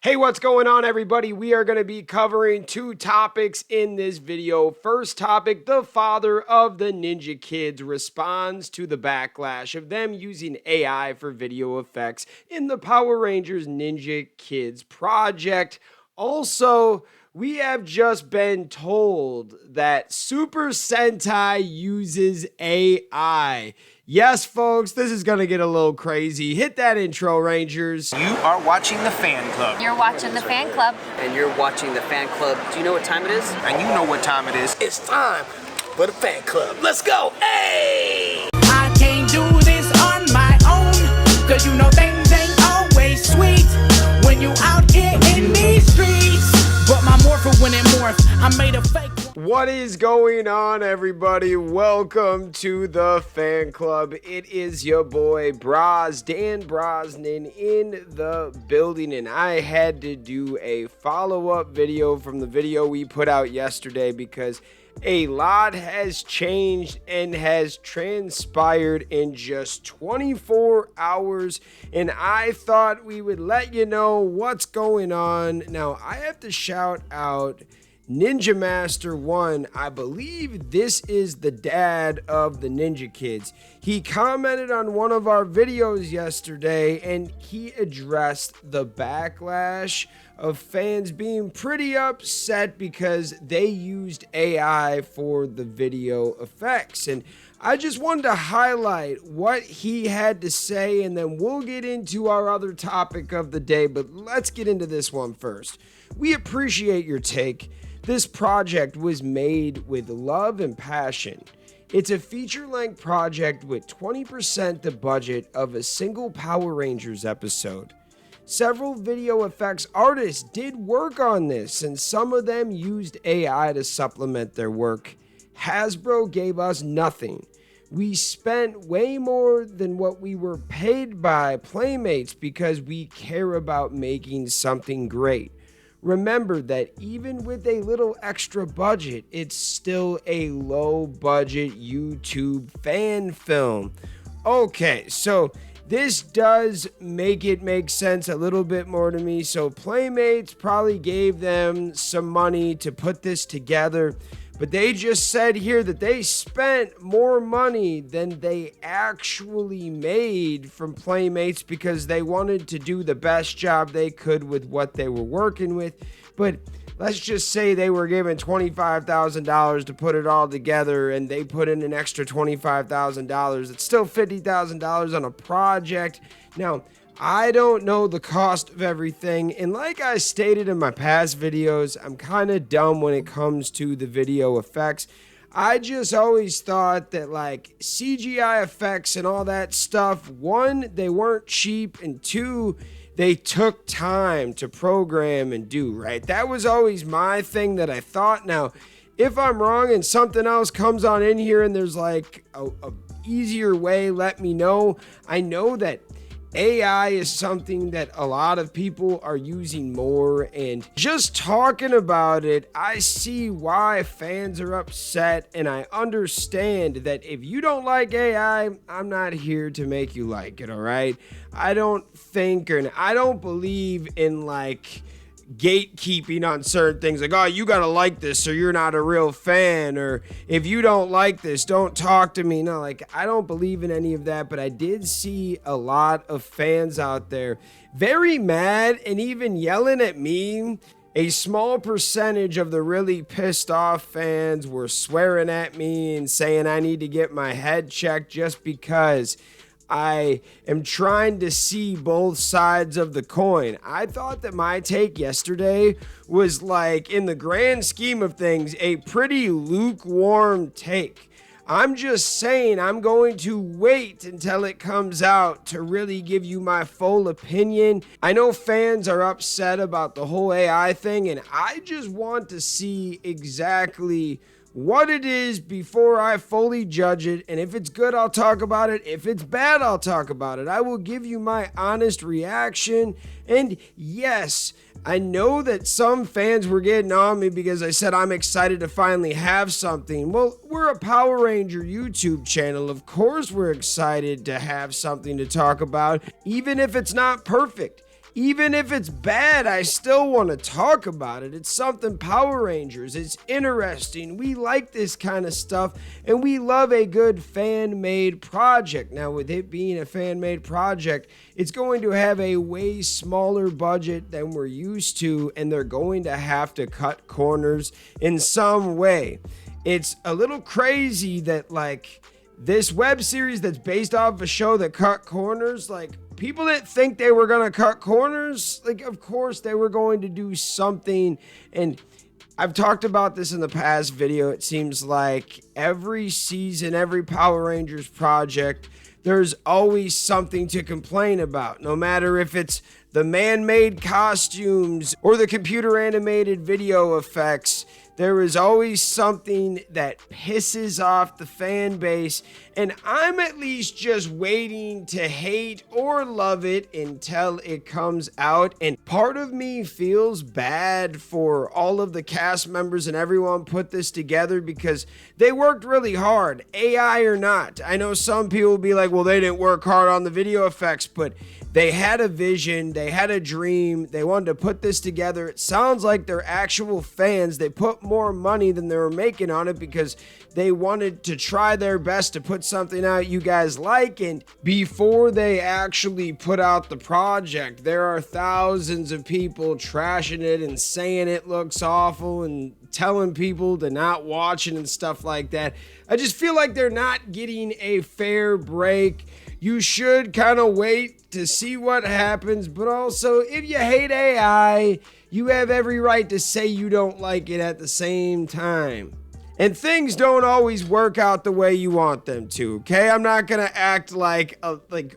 Hey, what's going on, everybody? We are going to be covering two topics in this video. First topic, the father of the Ninja Kidz responds to the backlash of them using AI for video effects in the Power Rangers Ninja Kidz project. Also, we have just been told that Super Sentai uses AI. Yes, folks, this is going to get a little crazy. Hit that intro, Rangers. You are watching the fan club. You're watching the fan club. And you're watching the fan club. Do you know what time it is? And you know what time it is. It's time for the fan club. Let's go. Hey! I can't do this on my own, cause you know things ain't always sweet when you out here in these streets. But my morpher when it morphed, I made a fake. What is going on, everybody? Welcome to the fan club. It is your boy Dan Brosnan in the building, and I had to do a follow-up video from the video we put out yesterday because a lot has changed and has transpired in just 24 hours, and I thought we would let you know what's going on. Now, I have to shout out Ninja Master 1. I believe this is the dad of the Ninja Kidz. He commented on one of our videos yesterday and he addressed the backlash of fans being pretty upset because they used AI for the video effects. And I just wanted to highlight what he had to say, and then we'll get into our other topic of the day. But let's get into this one first. We appreciate your take. This project was made with love and passion. It's a feature-length project with 20% the budget of a single Power Rangers episode. Several video effects artists did work on this, and some of them used AI to supplement their work. Hasbro gave us nothing. We spent way more than what we were paid by Playmates because we care about making something great. Remember that even with a little extra budget, it's still a low budget YouTube fan film. Okay, so this does make it make sense a little bit more to me. So Playmates probably gave them some money to put this together, but they just said here that they spent more money than they actually made from Playmates because they wanted to do the best job they could with what they were working with. But let's just say they were given $25,000 to put it all together and they put in an extra $25,000. It's still $50,000 on a project. Now, I don't know the cost of everything, and like I stated in my past videos, I'm kind of dumb when it comes to the video effects. I just always thought that like CGI effects and all that stuff, one, they weren't cheap, and two, they took time to program and do, right? That was always my thing that I thought. Now, if I'm wrong and something else comes on in here and there's like a easier way, let me know. I know that AI is something that a lot of people are using more, and just talking about it, I see why fans are upset, and I understand that if you don't like AI, I'm not here to make you like it, all right? I don't think, and I don't believe in like gatekeeping on certain things, like, oh, you gotta like this or you're not a real fan, or if you don't like this, don't talk to me. No, like, I don't believe in any of that, but I did see a lot of fans out there very mad and even yelling at me. A small percentage of the really pissed off fans were swearing at me and saying I need to get my head checked just because I am trying to see both sides of the coin. I thought that my take yesterday was, like, in the grand scheme of things, a pretty lukewarm take. I'm just saying I'm going to wait until it comes out to really give you my full opinion. I know fans are upset about the whole AI thing, and I just want to see exactly what it is before I fully judge it, and if it's good, I'll talk about it. If it's bad, I'll talk about it. I will give you my honest reaction. And yes, I know that some fans were getting on me because I said I'm excited to finally have something. Well, we're a Power Ranger YouTube channel. Of course we're excited to have something to talk about, even if it's not perfect. even if it's bad, I still want to talk about it. It's something Power Rangers. It's interesting. We like this kind of stuff, and we love a good fan-made project. Now, with it being a fan-made project, it's going to have a way smaller budget than we're used to, and they're going to have to cut corners in some way. It's a little crazy that, like, this web series that's based off of a show that cut corners, like, people didn't think they were going to cut corners. Like, of course they were going to do something. And I've talked about this in the past video. It seems like every season, every Power Rangers project, there's always something to complain about. No matter if it's the man-made costumes or the computer-animated video effects, there is always something that pisses off the fan base, and I'm at least just waiting to hate or love it until it comes out. And part of me feels bad for all of the cast members and everyone put this together because they worked really hard, AI or not. I know some people will be like, well, they didn't work hard on the video effects, but they had a vision, they had a dream, they wanted to put this together. It sounds like they're actual fans. They put more money than they were making on it because they wanted to try their best to put something out you guys like. And before they actually put out the project, there are thousands of people trashing it and saying it looks awful and telling people to not watch it and stuff like that. I just feel like they're not getting a fair break. You should kind of wait to see what happens, but also if you hate AI, you have every right to say you don't like it at the same time. And things don't always work out the way you want them to, okay? I'm not gonna act like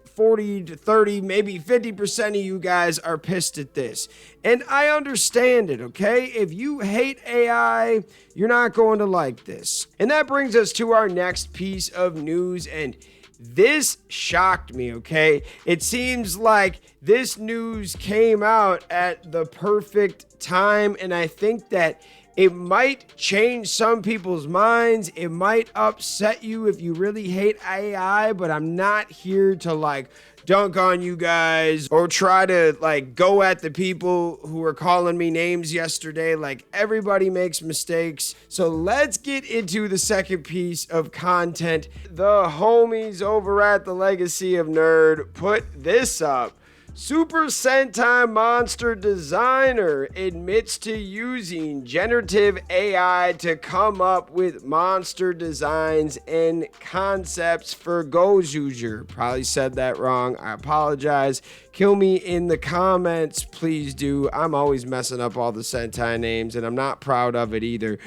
40 to 30, maybe 50% of you guys are pissed at this. And I understand it, okay? If you hate AI, you're not going to like this. And that brings us to our next piece of news, and this shocked me, okay? It seems like this news came out at the perfect time, and I think that it might change some people's minds. It might upset you if you really hate AI, but I'm not here to dunk on you guys or try to go at the people who were calling me names yesterday. Everybody makes mistakes. So let's get into the second piece of content. The homies over at the Legacy of Nerd put this up. Super Sentai monster designer admits to using generative AI to come up with monster designs and concepts for Gozyuger. Probably said that wrong. I apologize. Kill me in the comments. Please do. I'm always messing up all the Sentai names, and I'm not proud of it either.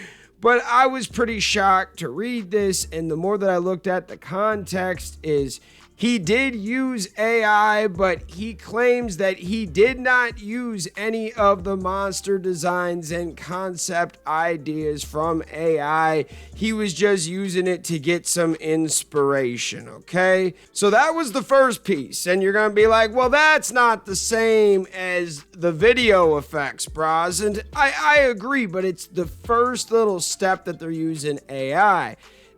But I was pretty shocked to read this, and the more that I looked at the context is he did use AI, but he claims that he did not use any of the monster designs and concept ideas from AI. He was just using it to get some inspiration, okay? So that was the first piece, and you're gonna be like, well, that's not the same as the video effects, bros. And I agree, but it's the first little step that they're using AI.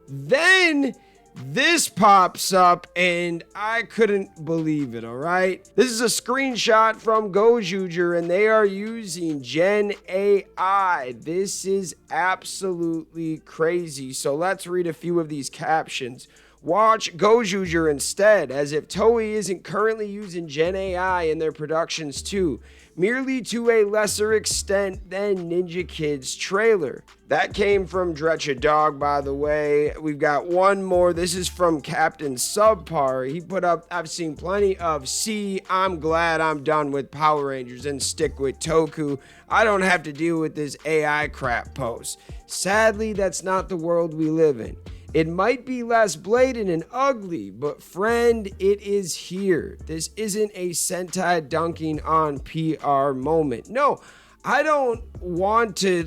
Then this pops up and I couldn't believe it, all right? This is a screenshot from Gozyuger and they are using Gen AI. This is absolutely crazy. So let's read a few of these captions. Watch Gozyuger instead, as if Toei isn't currently using Gen AI in their productions too, merely to a lesser extent than Ninja Kidz trailer. That came from Dretcha Dog, by the way. We've got one more. This is from Captain Subpar. He put up, I've seen plenty of "See, I'm glad I'm done with Power Rangers and stick with Toku. I don't have to deal with this AI crap" post. Sadly, that's not the world we live in. It might be less blatant and ugly, but friend, it is here. This isn't a Sentai dunking on PR moment. No, I don't want to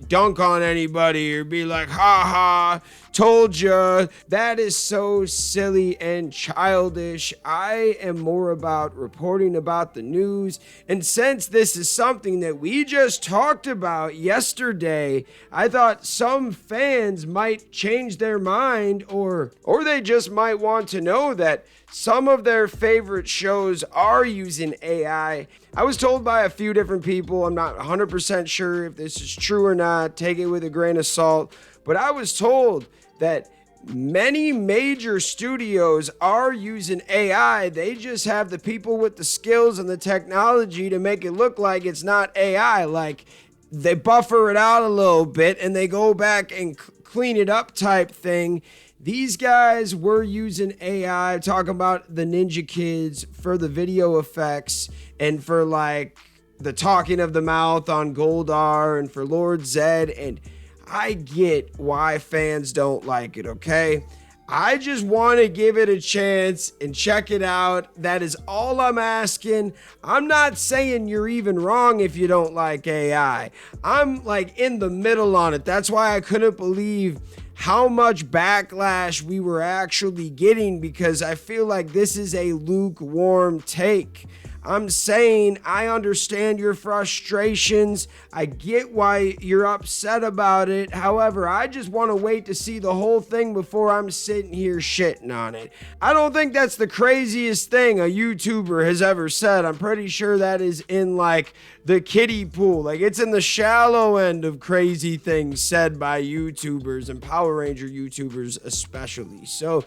dunk on anybody or be like, ha ha, told ya. That is so silly and childish. I am more about reporting about the news. And since this is something that we just talked about yesterday, I thought some fans might change their mind or they just might want to know that some of their favorite shows are using AI. I was told by a few different people, I'm not 100% sure if this is true or not, take it with a grain of salt, but I was told that many major studios are using AI. They just have the people with the skills and the technology to make it look like it's not AI. Like, they buffer it out a little bit and they go back and clean it up type thing. These guys were using AI, talking about the Ninja Kidz for the video effects and for like the talking of the mouth on Goldar and for Lord Zed. And I get why fans don't like it, okay? I just want to give it a chance and check it out. That is all I'm asking. I'm not saying you're even wrong if you don't like AI. I'm like in the middle on it. That's why I couldn't believe how much backlash we were actually getting, because I feel like this is a lukewarm take. I'm saying I understand your frustrations. I get why you're upset about it. However, I just want to wait to see the whole thing before I'm sitting here shitting on it. I don't think that's the craziest thing a YouTuber has ever said. I'm pretty sure that is in like the kiddie pool. Like, it's in the shallow end of crazy things said by YouTubers and Power Ranger YouTubers especially. So,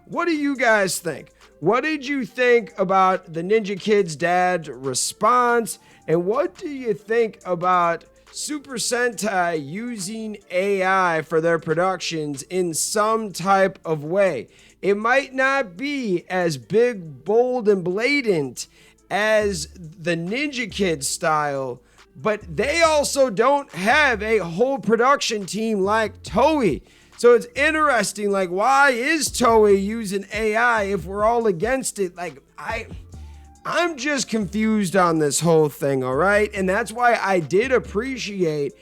what do you guys think? What did you think about the Ninja Kidz dad's response? And what do you think about Super Sentai using AI for their productions in some type of way? It might not be as big, bold, and blatant as the Ninja Kidz style, but they also don't have a whole production team like Toei. So it's interesting, like, why is Toei using AI if we're all against it? Like, I'm just confused on this whole thing, all right? And that's why I did appreciate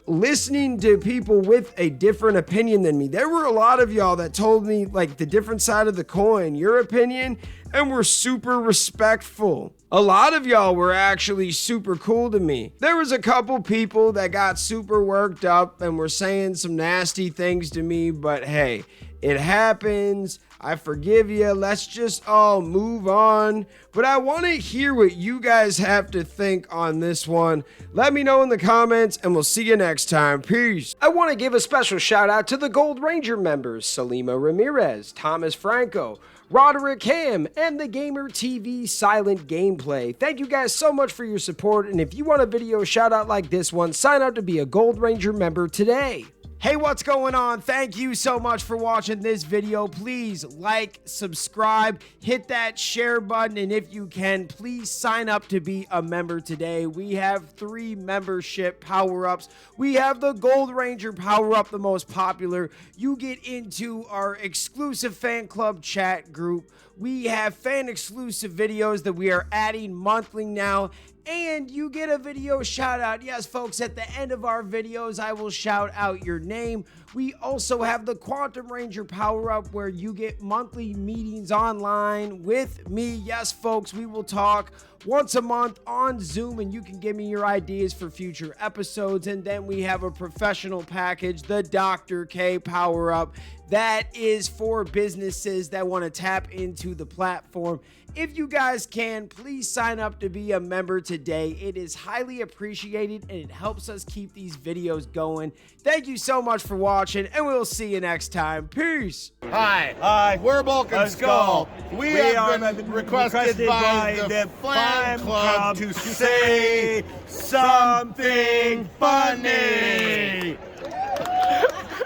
listening to people with a different opinion than me. There were a lot of y'all that told me, like, the different side of the coin, your opinion, and were super respectful. A lot of y'all were actually super cool to me. There was a couple people that got super worked up and were saying some nasty things to me, but hey, it happens. I forgive you. Let's just all move on. But I want to hear what you guys have to think on this one. Let me know in the comments, and we'll see you next time. Peace. I want to give a special shout out to the Gold Ranger members, Salima Ramirez, Thomas Franco, Roderick Ham, and the Gamer TV Silent Gameplay. Thank you guys so much for your support, and if you want a video shout out like this one, sign up to be a Gold Ranger member today. Hey, what's going on? Thank you so much for watching this video. Please like, subscribe, hit that share button, and if you can, please sign up to be a member today. We have 3 membership power-ups. We have the Gold Ranger power-up, the most popular. You get into our exclusive fan club chat group. We have fan-exclusive videos that we are adding monthly now, and you get a video shout out. Yes, folks, at the end of our videos, I will shout out your name. We also have the Quantum Ranger power-up where you get monthly meetings online with me. Yes, folks, we will talk once a month on Zoom, and you can give me your ideas for future episodes. And then we have a professional package, the Dr. K power-up. That is for businesses that want to tap into the platform. If you guys can, please sign up to be a member today. It is highly appreciated, and it helps us keep these videos going. Thank you so much for watching, and we'll see you next time. Peace. Hi, we're Bulk and Skull. We have been requested by the fan club to say something funny.